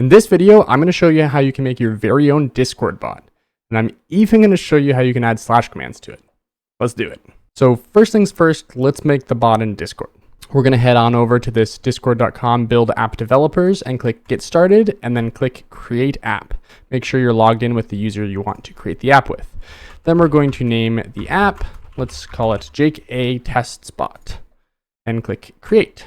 In this video, I'm going to show you how you can make your very own Discord bot. And I'm even going to show you how you can add slash commands to it. Let's do it. So first things first, let's make the bot in Discord. We're going to head on over to this discord.com build app developers and click get started and then click create app. Make sure you're logged in with the user you want to create the app with. Then we're going to name the app. Let's call it JakeEh tests bot and click create.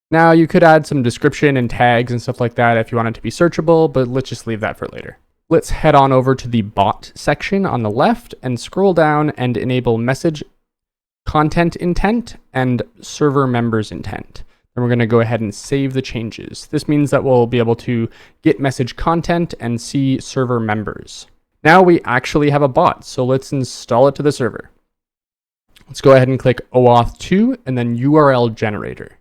Now you could add some description and tags and stuff like that if you want it to be searchable, but let's just leave that for later. Let's head on over to the bot section on the left and scroll down and enable message content intent and server members intent. Then we're going to go ahead and save the changes. This means that we'll be able to get message content and see server members. Now we actually have a bot, so let's install it to the server. Let's go ahead and click OAuth 2 and then URL generator.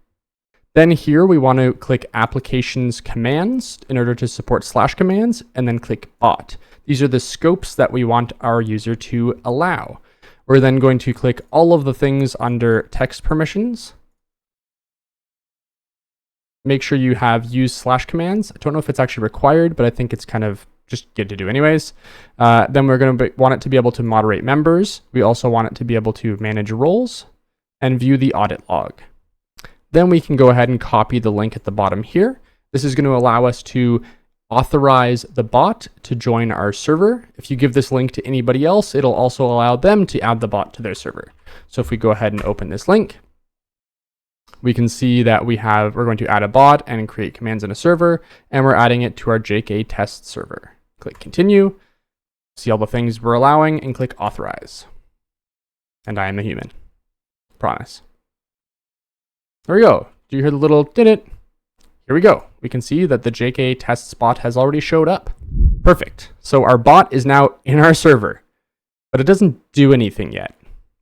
Then here we want to click applications commands in order to support slash commands and then click bot. These are the scopes that we want our user to allow. We're then going to click all of the things under text permissions. Make sure you have use slash commands. I don't know if it's actually required, but I think it's kind of just good to do anyways. Then we're going to want it to be able to moderate members. We also want it to be able to manage roles and view the audit log. Then we can go ahead and copy the link at the bottom here. This is going to allow us to authorize the bot to join our server. If you give this link to anybody else, it'll also allow them to add the bot to their server. So if we go ahead and open this link, we can see that we're going to add a bot and create commands in a server, and we're adding it to our JakeEh test server. Click continue, see all the things we're allowing, and click authorize. And I am a human. Promise. There we go. Do you hear the little did it? Here we go. We can see that the JakeEh tests bot has already showed up. Perfect. So our bot is now in our server, but it doesn't do anything yet.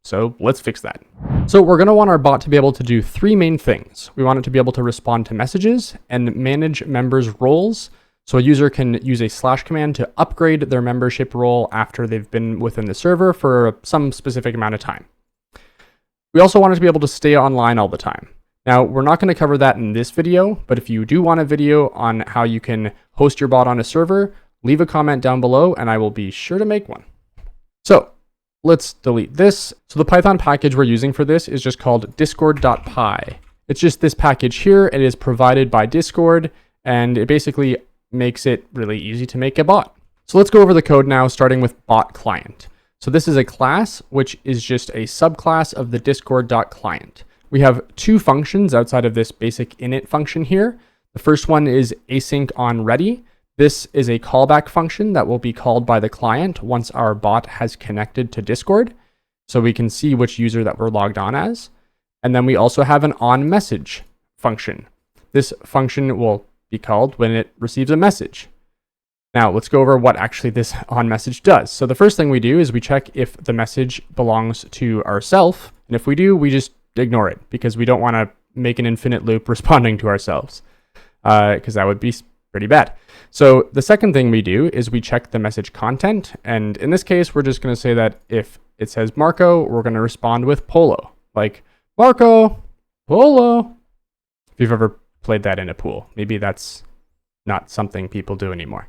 So let's fix that. So we're going to want our bot to be able to do three main things. We want it to be able to respond to messages and manage members' roles. So a user can use a slash command to upgrade their membership role after they've been within the server for some specific amount of time. We also want it to be able to stay online all the time. Now, we're not going to cover that in this video, but if you do want a video on how you can host your bot on a server, leave a comment down below and I will be sure to make one. So let's delete this. So the Python package we're using for this is just called discord.py. It's just this package here. It is provided by Discord and it basically makes it really easy to make a bot. So let's go over the code now, starting with bot client. So this is a class, which is just a subclass of the discord.client. We have two functions outside of this basic init function here. The first one is async on ready. This is a callback function that will be called by the client once our bot has connected to Discord, so we can see which user that we're logged on as. And then we also have an on message function. This function will be called when it receives a message. Now let's go over what actually this on message does. So the first thing we do is we check if the message belongs to ourselves. And if we do, we just ignore it because we don't want to make an infinite loop responding to ourselves because that would be pretty bad. So the second thing we do is we check the message content. And in this case, we're just going to say that if it says Marco, we're going to respond with Polo, like Marco, Polo. If you've ever played that in a pool, maybe that's not something people do anymore.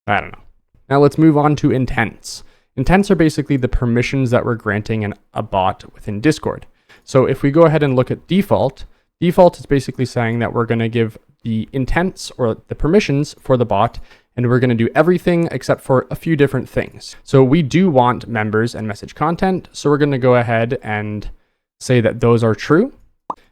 I don't know. Now let's move on to intents. Intents are basically the permissions that we're granting a bot within Discord. So if we go ahead and look at default is basically saying that we're going to give the intents or the permissions for the bot, and we're going to do everything except for a few different things. So we do want members and message content. So we're going to go ahead and say that those are true.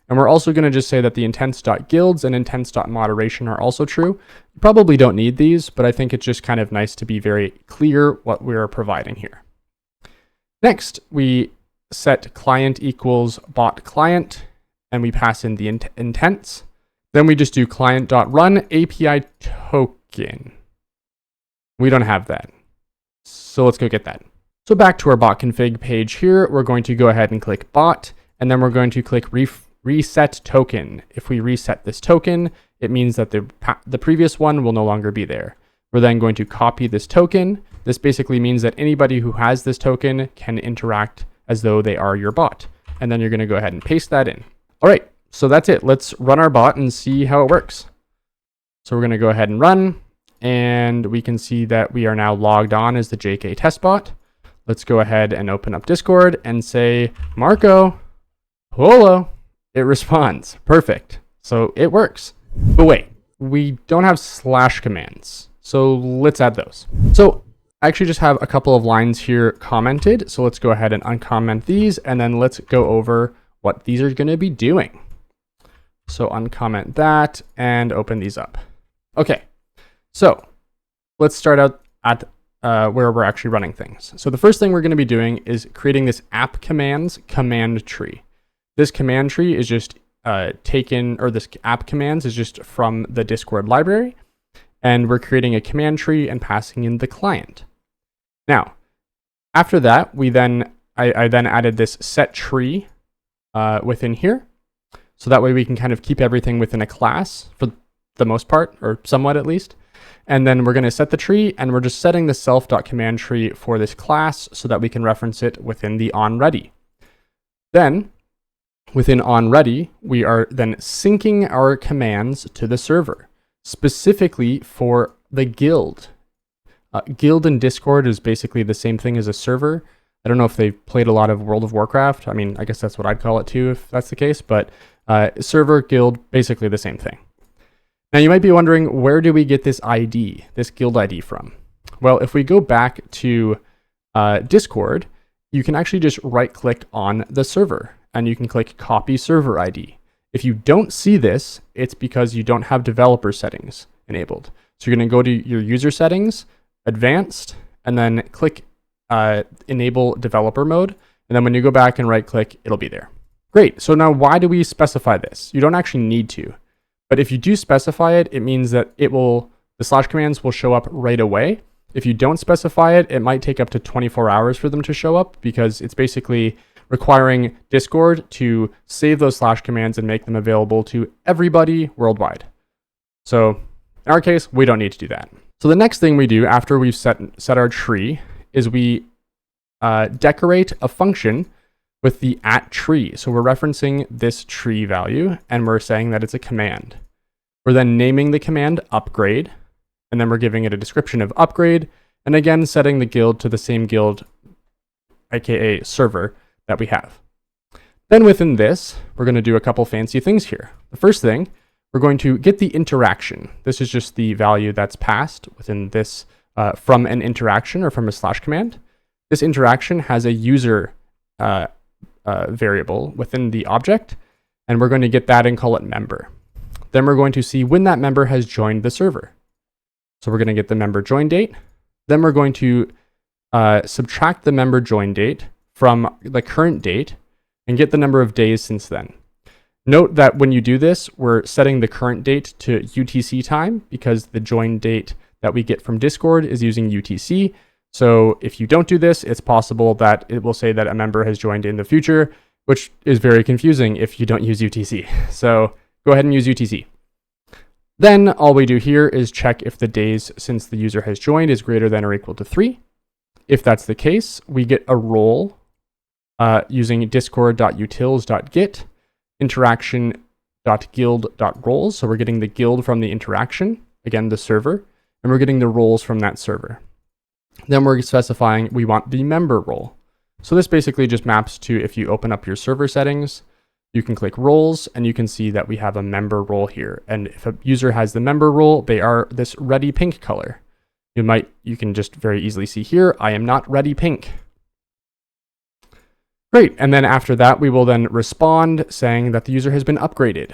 And we're also going to just say that the intents.guilds and intents.moderation are also true. You probably don't need these, but I think it's just kind of nice to be very clear what we're providing here. Next, we set client equals bot client, and we pass in the intents. Then we just do client.run API token. We don't have that. So let's go get that. So back to our bot config page here, we're going to go ahead and click bot, and then we're going to click reset token. If we reset this token, it means that the previous one will no longer be there. We're then going to copy this token. This basically means that anybody who has this token can interact as though they are your bot. And then you're going to go ahead and paste that in. All right, so that's it. Let's run our bot and see how it works. So we're going to go ahead and run, and we can see that we are now logged on as the JakeEh testbot. Let's go ahead and open up Discord and say, Marco, hello. It responds. Perfect. So it works. But wait, we don't have slash commands. So let's add those. So I actually just have a couple of lines here commented. So let's go ahead and uncomment these, and then let's go over what these are going to be doing. So uncomment that and open these up. Okay, so let's start out at where we're actually running things. So the first thing we're going to be doing is creating this app commands command tree. This command tree is just this app commands is just from the Discord library, and we're creating a command tree and passing in the client. Now, after that, I then added this set tree within here. So that way we can kind of keep everything within a class for the most part, or somewhat at least. And then we're going to set the tree, and we're just setting the self.command tree for this class so that we can reference it within the onReady. Then within onReady, we are then syncing our commands to the server, specifically for the guild. Guild in Discord is basically the same thing as a server. I don't know if they've played a lot of World of Warcraft. I mean, I guess that's what I'd call it too, if that's the case, but server, guild, basically the same thing. Now you might be wondering, where do we get this ID, this guild ID from? Well, if we go back to Discord, you can actually just right click on the server and you can click copy server ID. If you don't see this, it's because you don't have developer settings enabled. So you're going to go to your user settings, advanced, and then click enable developer mode. And then when you go back and right click, it'll be there. Great. So now why do we specify this? You don't actually need to. But if you do specify it, it means that the slash commands will show up right away. If you don't specify it, it might take up to 24 hours for them to show up, because it's basically requiring Discord to save those slash commands and make them available to everybody worldwide. So in our case, we don't need to do that. So the next thing we do after we've set our tree is we decorate a function with the @tree. So we're referencing this tree value, and we're saying that it's a command. We're then naming the command upgrade, and then we're giving it a description of upgrade, and again setting the guild to the same guild, aka server, that we have. Then within this, we're going to do a couple fancy things here. The first thing, we're going to get the interaction. This is just the value that's passed within this from an interaction or from a slash command. This interaction has a user variable within the object, and we're going to get that and call it member. Then we're going to see when that member has joined the server. So we're going to get the member join date. Then we're going to subtract the member join date from the current date and get the number of days since then. Note that when you do this, we're setting the current date to UTC time, because the join date that we get from Discord is using UTC. So if you don't do this, it's possible that it will say that a member has joined in the future, which is very confusing if you don't use UTC. So go ahead and use UTC. Then all we do here is check if the days since the user has joined is greater than or equal to 3. If that's the case, we get a role using discord.utils.get interaction.guild.roles. So we're getting the guild from the interaction, again, the server, and we're getting the roles from that server. Then we're specifying we want the member role. So this basically just maps to, if you open up your server settings, you can click roles and you can see that we have a member role here. And if a user has the member role, they are this ready pink color. You can just very easily see here, I am not ready pink. Great. And then after that, we will then respond saying that the user has been upgraded.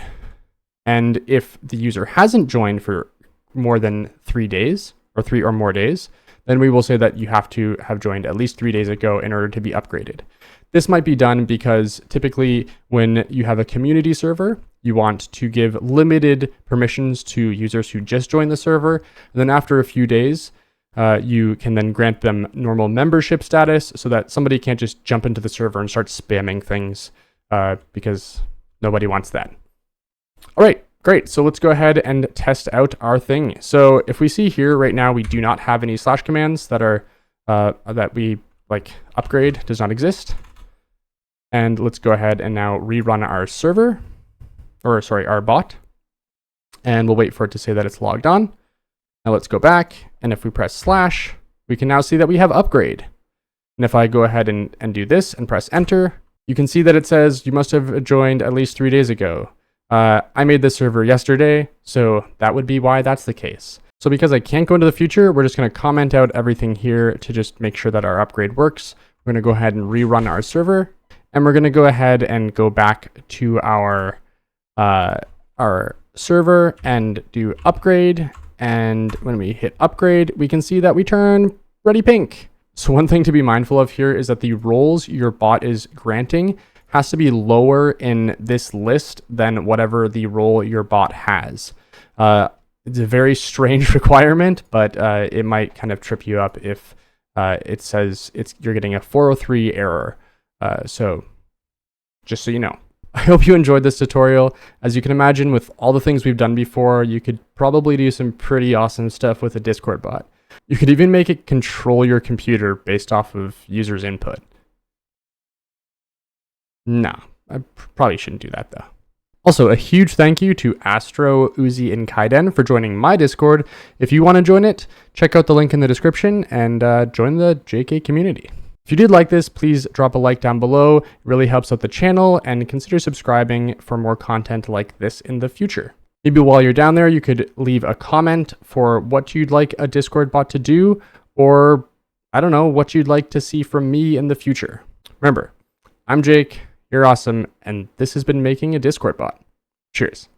And if the user hasn't joined for more than 3 days or 3 or more days, then we will say that you have to have joined at least 3 days ago in order to be upgraded. This might be done because typically when you have a community server, you want to give limited permissions to users who just joined the server. And then after a few days, you can then grant them normal membership status so that somebody can't just jump into the server and start spamming things because nobody wants that. All right, great. So let's go ahead and test out our thing. So if we see here right now, we do not have any slash commands that are that we like upgrade does not exist. And let's go ahead and now rerun our server, or sorry, our bot. and we'll wait for it to say that it's logged on. Now let's go back, and if we press slash, we can now see that we have upgrade. And if I go ahead and do this and press enter, you can see that it says you must have joined at least 3 days ago. I made this server yesterday, so that would be why that's the case. So because I can't go into the future, we're just going to comment out everything here to just make sure that our upgrade works. We're going to go ahead and rerun our server, and we're going to go ahead and go back to our server and do upgrade. And when we hit upgrade, we can see that we turn ready pink. So one thing to be mindful of here is that the roles your bot is granting has to be lower in this list than whatever the role your bot has. It's a very strange requirement, but it might kind of trip you up if it says you're getting a 403 error. So just so you know. I hope you enjoyed this tutorial. As you can imagine, with all the things we've done before, you could probably do some pretty awesome stuff with a Discord bot. You could even make it control your computer based off of users' input. No, I probably shouldn't do that though. Also, a huge thank you to Astro, Uzi, and Kaiden for joining my Discord. If you want to join it, check out the link in the description and join the JakeEh community. If you did like this, please drop a like down below. It really helps out the channel, and consider subscribing for more content like this in the future. Maybe while you're down there, you could leave a comment for what you'd like a Discord bot to do, or I don't know, what you'd like to see from me in the future. Remember, I'm Jake, you're awesome, and this has been Making a Discord Bot. Cheers.